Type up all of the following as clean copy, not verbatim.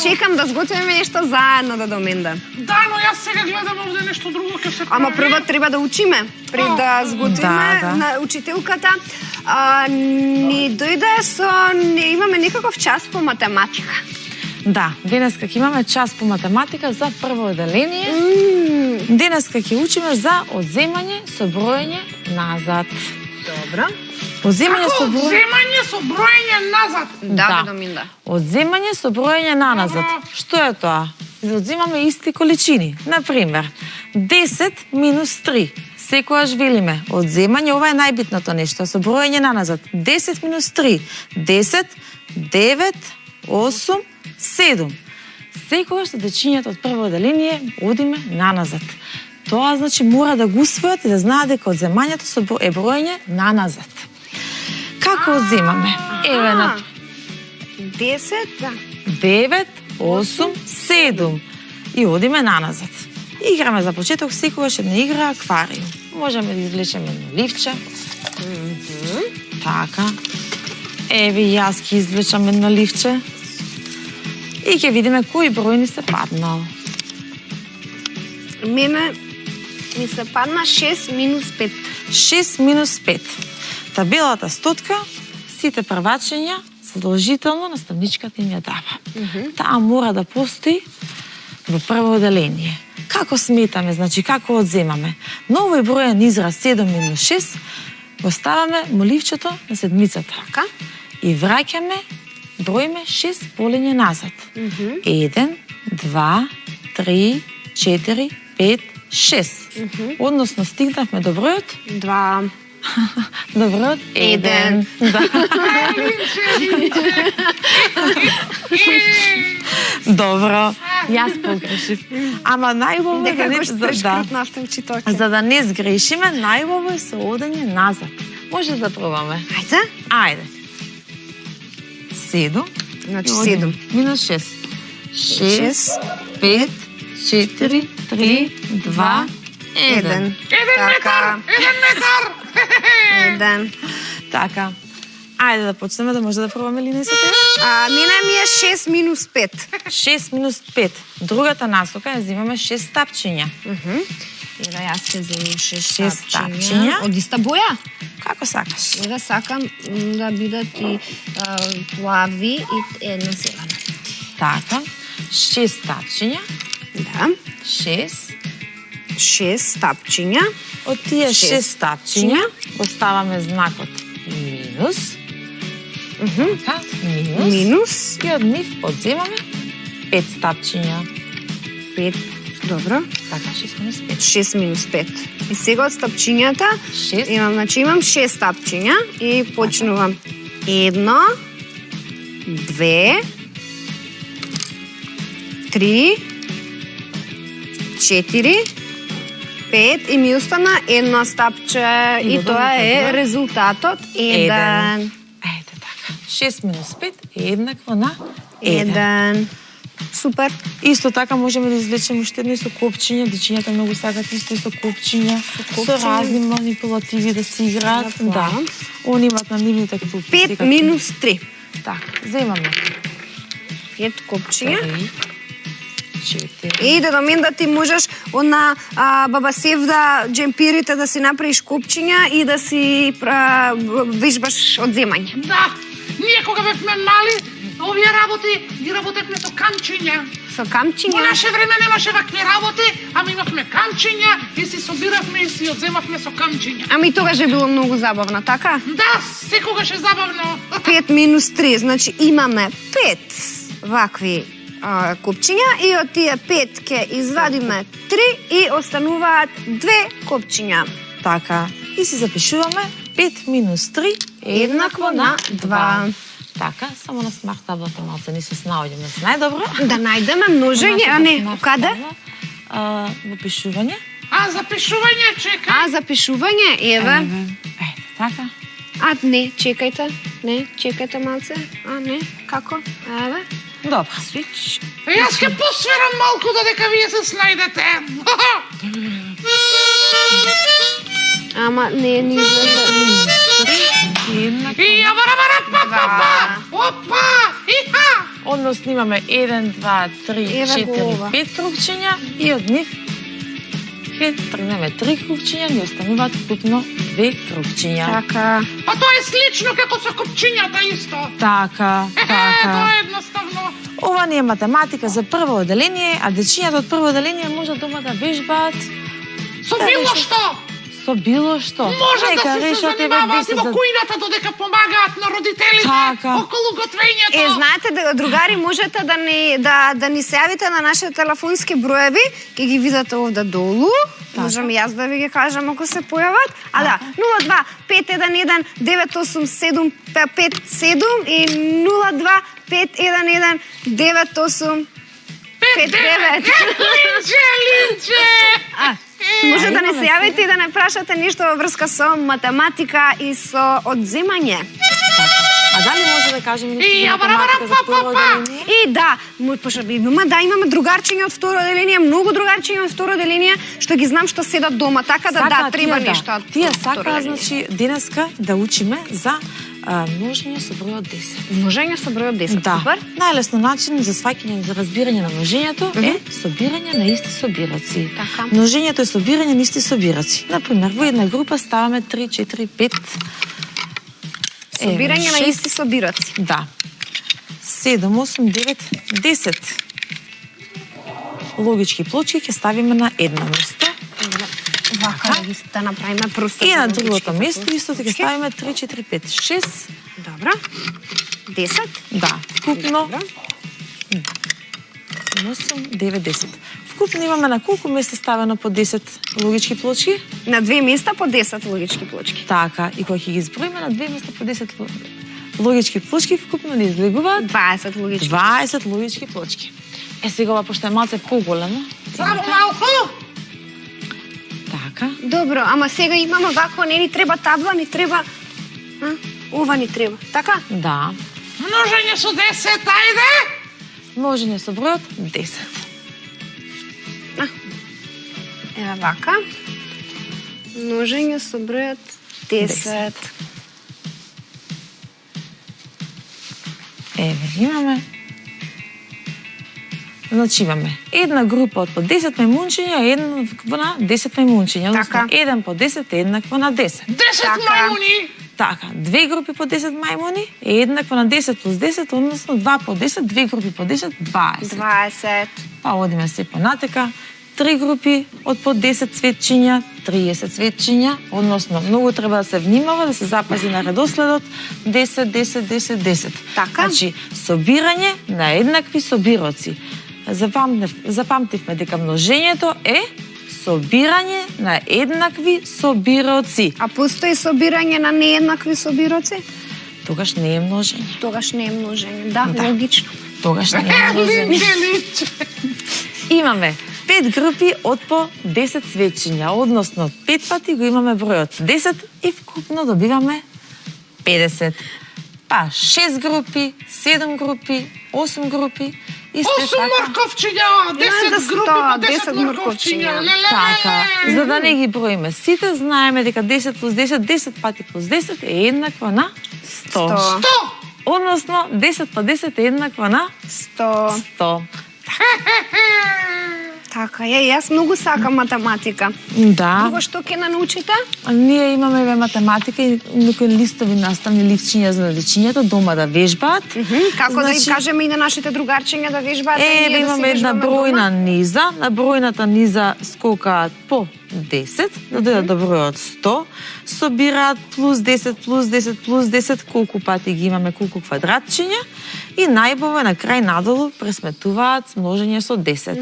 чекам да сготвиме нешто заедно да доменда. Да, но јас сега гледам овде нешто друго ќе се прави. Ама прво треба да учиме, пред да сготвиме на учителката. Ни дојде имаме некаков час по математика. Да, денеска ќе имаме час по математика за прво оделение. Денеска ќе учиме за одземање со броење назад. Добро. Одземање со броење назад. Да, Доминда. Одземање со броење назад. Што е тоа? Одземаме исти количини. Например, 10 минус 3. Секогаш велиме одземање, ова е најбитното нешто, со броење назад. 10 минус 3. 10, 9, 8, 7. Секогаш со дечињата од прво оделение одиме назад. Тоа значи мора да го усвојат и да знаат дека одземањето е броење назад. Како одземаме? Еве на 10, да. 9, 8, 7. И одиме назад. Играме за почеток секогаш една игра аквариум. Можеме да извлечеме едно ливче. Така. Еве јас ќе извлечам едно ливче. И ќе видиме кои број ни се паднал. Мене ми се падна 6 минус 5. 6 минус 5. Табелата стотка, сите првачења задолжително наставничката им ја дава. Таа мора да постои во прво оделение. Како сметаме, значи како одземаме? На овој броен израз 7 минус 6 го ставаме моливчето на седмицата. Така. И враќаме, броиме 6 полиња назад. 1, 2, 3, 4, 5, 6. Односно стигнавме до бројот 2. до бројот 1. Да. Добро, јас погрешив. Ама најубаво е за да не сгрешиме, најубаво е со одење назад. Може да пробаме. Ајде. Ајде. 7. Значи 7. Минус 6. 6, 5, 4, 3, 2, 1. Така. 1. Така. Ајде да почнеме, да може да пробаме ли не се тега? Мене ми е 6 минус 5. 6 минус 5. Другата насока ја взимаме 6 стапчиња. И да јас ќе земам 6 стапчиња. Од иста боја? Како сакаш? И да сакам да бидат и плави и една зелена. Така. 6 стапчиња. Да. 6 стапчиња. Од тие 6 стапчиња поставаме знакот минус. Така, Минус. И од нив одземаме 5 стапчиња. 5. Добро. Така, 6 минус 5. 6 минус 5. И сега од стапчињата имам 6 стапчиња и почнувам 1, 2, 3, 4, 5 и ми остана едно стапче и тоа е резултатот 1. Ете така. 6 минус 5 е еднакво на 1. Супер. Исто така можеме да извлечеме уште едно со копчиња, дечињата многу сакат исто со копчиња, со разни манипулативи да се играат. Да. Они имаат на нивните клупи. 5 минус 3. Така, земаме 5 копчиња. 4. И да мен да ти можеш на баба Севда джемпирите да си направиш копчиња и да си вижбаш одземање. Да, ние кога бевме мали, овие работи ги работевме со камчиња. Со камчиња? Во наше време немаше вакви работи, ами имавме камчиња и си собиравме и си одземавме со камчиња. Ами тогаш е било многу забавно, така? Да, секогаш е забавно. 5 минус 3, значи имаме 5 вакви копчиња и од тие 5 ќе извадиме 3 и остануваат 2 копчиња. Така, и си запишуваме 5 минус 3 еднакво на 2. Така, само на смарт таблата малце не се снаоѓаме с најдобро. Да најдеме множење, а не, каде? Во пишување. Запишување, чекај. Запишување, еве. Ете, така. Не, чекајте малце. Не, како? Еве. Добро. Свич. Јас ќе посвирам малку додека вие се снајдете. Ама не изгледа. И ја бара па. Опа! Иха! Односно имаме 1, 2, 3, 4, 5 крупчиња и од нив ќе тргнеме 3 крупчиња, ни остануваат вкупно 2 крупчиња. Така. Па тоа е слично како со купчињата исто. Така. Тоа е едноставно. Ова не е математика за прво оделение, а дечињата од прво оделение може дома да вежбаат Со било што. со било што. Може да се занимаваат и во за... кујната додека помагаат на родителите Така. околу готвењето. Знаете, другари, можете да ни се јавите на нашите телефонски броеви, ќе ги видите овде долу. Така. Можам и јас да ви ги кажам ако се појават. А да, 02 511 987 57 и 02 511 98 59. Линче! Може да не се јавите и да не прашате ништо во врска со математика и со одземање. А дали може да кажеме нешто И за математика за второ оделение? И да, имаме другарчиња од второ оделение, многу другарчиња од второ оделение, што ги знам што седат дома, така да треба нешто од Тие второ сака, оделение. значи, денеска да учиме за множење со бројот 10. Множење со бројот 10, Да, супер. најлесно начин за сваќање за разбирање на множењето е собирање на исти собираци. Така. Множењето е собирање на исти собираци. Например, во една група ставаме 3, 4, 5. Собирање на 6, исти собираци. Да. 7, 8, 9, 10. Логички плочки ќе ставиме на едно место. Вака да направиме просто. И на другото место исто ќе ставиме 3, 4, 5, 6. Добро. 10. Да, вкупно 8, 9, 10. Вкупно имаме на колку места ставено по 10 логички плочки? На 2 места по 10 логички плочки. Така, и кога ќе ги зброиме на 2 места по 10 логички плочки, вкупно ни излегуваат 20 логички. 20 логички плочки. Сега ова пошто е малце поголемо. Само малку. Така. Добро, ама сега имаме вако, не ни треба табла, ни треба... Ова ни треба, така? Да. Множење со 10, ајде. Множење со бројот 10. Ева вака. Множење со бројот 10. Еве, имаме. Значи имаме една група од по 10 мајмунчиња, еднакво на 10 мајмунчиња. Така. 1 по 10 е еднакво на 10. 10 Така. мајмуни. Така, две групи по 10 мајмуни е еднакво на 10 плюс 10, односно 2 по 10, две групи по 10, 20. 20. Па одиме се понатека. 3 групи од по 10 цветчиња, 30 цветчиња, односно многу треба да се внимава, да се запази на редоследот 10, 10, 10, 10. Така. Значи, собирање на еднакви собироци. Запамтивме дека множењето е собирање на еднакви собироци. А постои собирање на нееднакви собироци? Тогаш не е множење. Тогаш не е множење. Да, Да. логично. Тогаш не е множење. Линче. Имаме 5 групи од по 10 свечиња, односно 5 пати го имаме бројот 10 и вкупно добиваме 50. Па 6 групи, 7 групи, 8 групи и се 8 морковчиња, 10 групи по 10 морковчиња. Така, за да не ги броиме сите, знаеме дека 10 плюс 10, 10 пати плюс 10 е еднакво на 100. 100. Односно 10 по 10 е еднакво на 100. 100. Така, јас многу сакам математика. Да. Друго што ќе научите? Ние имаме математика и некои листови наставни ливчиња за дечињата дома да вежбаат. Како да им кажеме и на нашите другарчиња да вежбаат? Еве имаме една бројна низа. На бројната низа скокаат по 10, да дојдат до бројот 100, собираат плюс 10, плюс 10, плюс 10, колку пати ги имаме, колку квадратчиња и најбово на крај надолу пресметуваат множење со 10.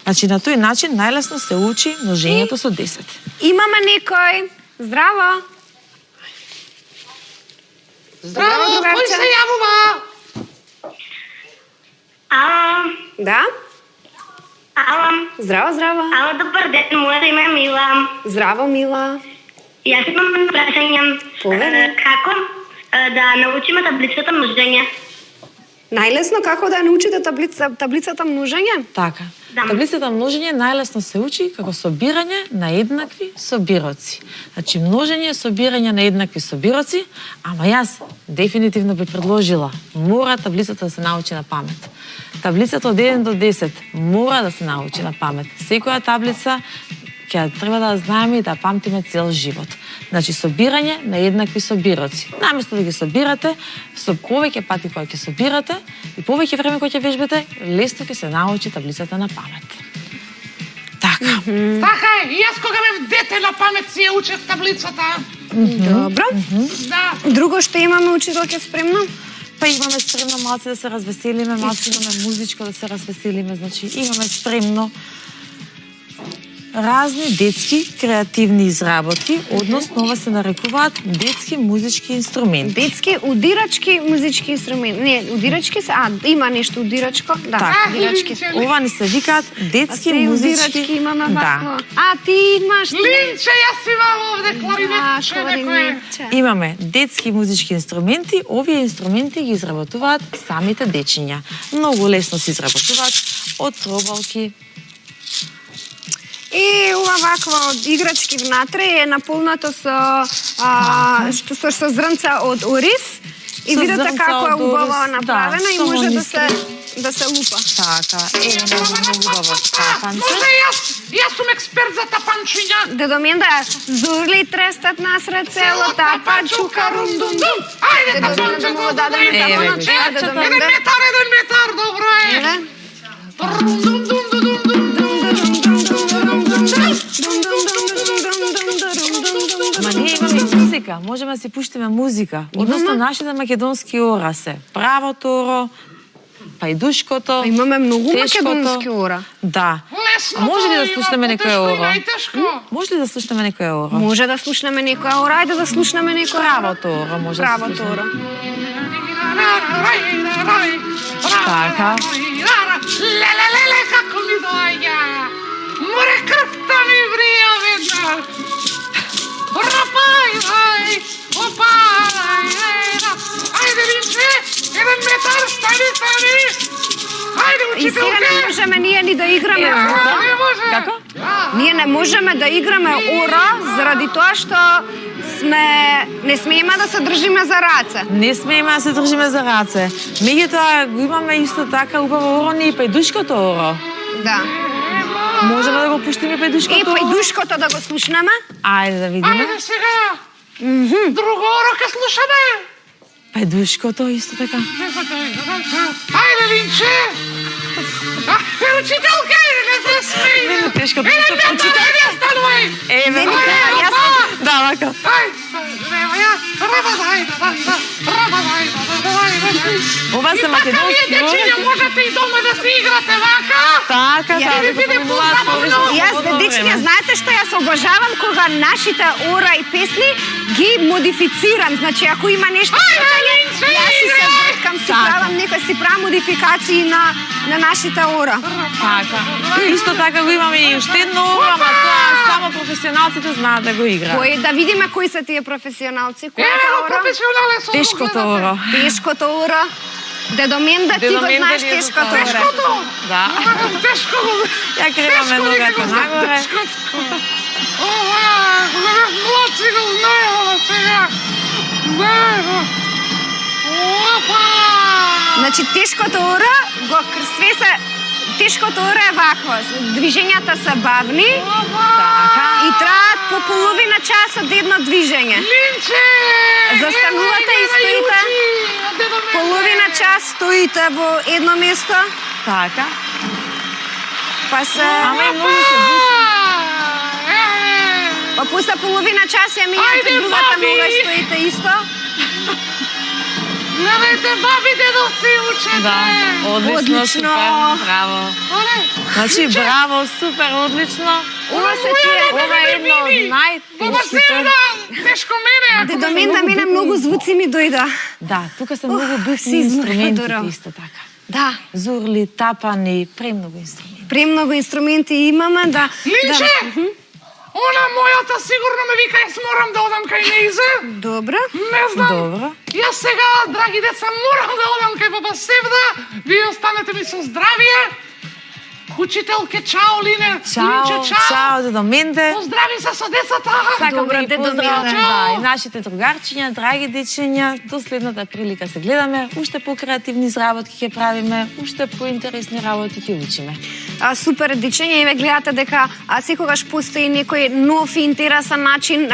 Значи на тој начин најлесно се учи множењето со 10. Имаме некој. Здраво. Здраво, кој другарче. се јавува? Ало, Да? ало, Здраво, здраво. ало, добар ден, моето име е Мила. Здраво, Мила. Јас имам прашање. Повели. Како да научиме таблицата множење? Најлесно како да ја научите таблицата множење? Така. Дам. Таблицата множење најлесно се учи како собирање на еднакви собироци. Значи множење, собирање на еднакви собироци, ама јас дефинитивно би предложила мора таблицата да се научи на памет. Таблицата од 1 до 10 мора да се научи на памет. Секоја таблица ќе треба да знаеме и да памтиме цел живот. Значи собирање на еднакви собироци. Наместо да ги собирате, со повеќе пати кога ќе собирате и повеќе време кога ќе вежбате, лесно ќе се научи таблицата на памет. Така. Така е, и јас кога бев дете на памет си ја учев таблицата. Добро. Да. Друго што имаме, учителке, спремно? Па имаме спремно малце да се развеселиме, малце имаме музичко да се развеселиме, значи имаме спремно разни детски креативни изработки, односно ова се нарекуваат детски музички инструменти. Детски удирачки музички инструменти. Не, удирачки се, има нешто удирачко. Да, Така. удирачки се. Ова ни се викаат детски Се музички. удирачки имаме Да. вако. А ти имаш Линче, јас имам овде кларинетче, некој. кларинетче. Имаме детски музички инструменти. Овие инструменти ги изработуваат самите дечиња. Многу лесно се изработуваат од тробалки. И ова ваква од играчки внатре е наполнато со зрнца од ориз. И Со видите зрнца како е од убаво ориз, направена да, и со може они да се лупа. Така, многу убаво тапанче. Може јас сум експерт за тапанчиња. Дедо Менда, зурли трестат насред село, тапа, чука, рум, дум, дум. Ајде, Дедо Менда тапанче, да му го дадеме Еве го. тапанче, Дедо Еден Менда. метар, добро е. Еле? Дум, дум, дум, дум, дум, Ма ние имаме и музика, можеме да си пуштиме музика. Односно нашите македонски ора се правото оро, пајдушкото, Имаме многу тешкото. македонски ора. Да. Лесно. Може ли да слушнеме некоја оро? Најтешко. Може ли да слушнеме некоја оро? Може да слушнеме некоја ора, ајде да слушнеме некоја ора. Правото оро може да се Правото слушнеме. ора. Така. Леле, како ми доаѓа. Море крвта ми врија веднаш. Рапај, опај, ајде, Линче, 1 метар, стани. Ајде, И сега не учителке. можеме ние ни да играме Ево, ора. Не може. Како? Ние не можеме да играме ора заради тоа што не смееме да се држиме за раце. Не смееме да се држиме за раце. Меѓутоа го имаме исто така убаво оро ни и пајдушкото оро. Да. Можеме да го пуштиме И пајдушкото оро? пајдушкото да го слушнеме. Ајде да видиме. Ајде сега. Друго оро ке слушаме. Пајдушкото исто така. Ајде, Линче. Учителка, не се смеј. Мене тешко да Еден се метар, прочита. ајде, станувај. Еве, Не, го. јас Да, вака. Ова се македонски дечиња, ора. можете и дома да се играте вака. Така, Ја да, ви да биде поминуваат позабавно. повеќе Јас, слободно дечиња, време. знаете што јас обожавам кога нашите ора и песни ги модифицирам. Значи, ако има нешто Линче, јас си се играј! бркам, си Така. правам си правам модификации на нашите ора. Така. Исто така го имаме и уште едно оро, ама тоа само професионалците знаат да го играат. Кој да видиме кои се тие професионалци, Еве којата го ора? професионален со Тешкото оро. Тешкото ора. Дедо Менда, ти го Дедо Менда знаеш ни е тешкото за ора. Тешкото. Да. Тешко го. Ја креваме ногата нагоре. Ова, кога бев млад си го знаела сега. Знаела. Опа! Значи, тешкото ора, све се, тешкото ора е вакво. Движењата се бавни Така. и траат по половина час од едно движење. Линче! Застанувате и стоите. Половина час стоите во едно место, Така. па се... Ама и многу се бутни. Па после половина час ја Ајде, минете другата баби! нога и стоите исто. Гледайте, баби, дедовци, учете! Да, одлично, Одлично. супер, браво. Оле, Значи, браво, супер, одлично. Ова се тие... Ова е едно од Баба најтешките. Севда, тешко мене, ако Дедо Менда, многу звуци ми дојда. Да, тука се многу си битни изморфа, инструментите Доро. исто така. Да, Зурли, тапани, премногу инструменти. премногу инструменти имаме, да... Линче! Она мојата сигурно ме вика, јас морам да одам кај неизе. Добро. Не знам. Добро. Јас сега, драги деца, морам да одам кај баба Севда. Вие останете ми со здравие. Учителке, чао, Лине. Чао, Линче, чао. чао, дедо Менде. Поздрави се со децата. Сакам Добро, да ги дедо поздравам, Менде. да, и нашите другарчиња, драги дечиња. До следната прилика се гледаме, уште по креативни изработки ќе правиме, уште по интересни работи ќе учиме. Супер дечиња и ве гледате дека секогаш постои некој нов и интересен начин,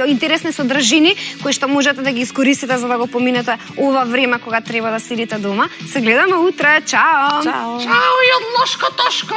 интересни содржини кои што можете да ги искористите за да го поминете ова време кога треба да седите дома. Се гледаме утре. Чао. Чао. Чао и од лошко тошко.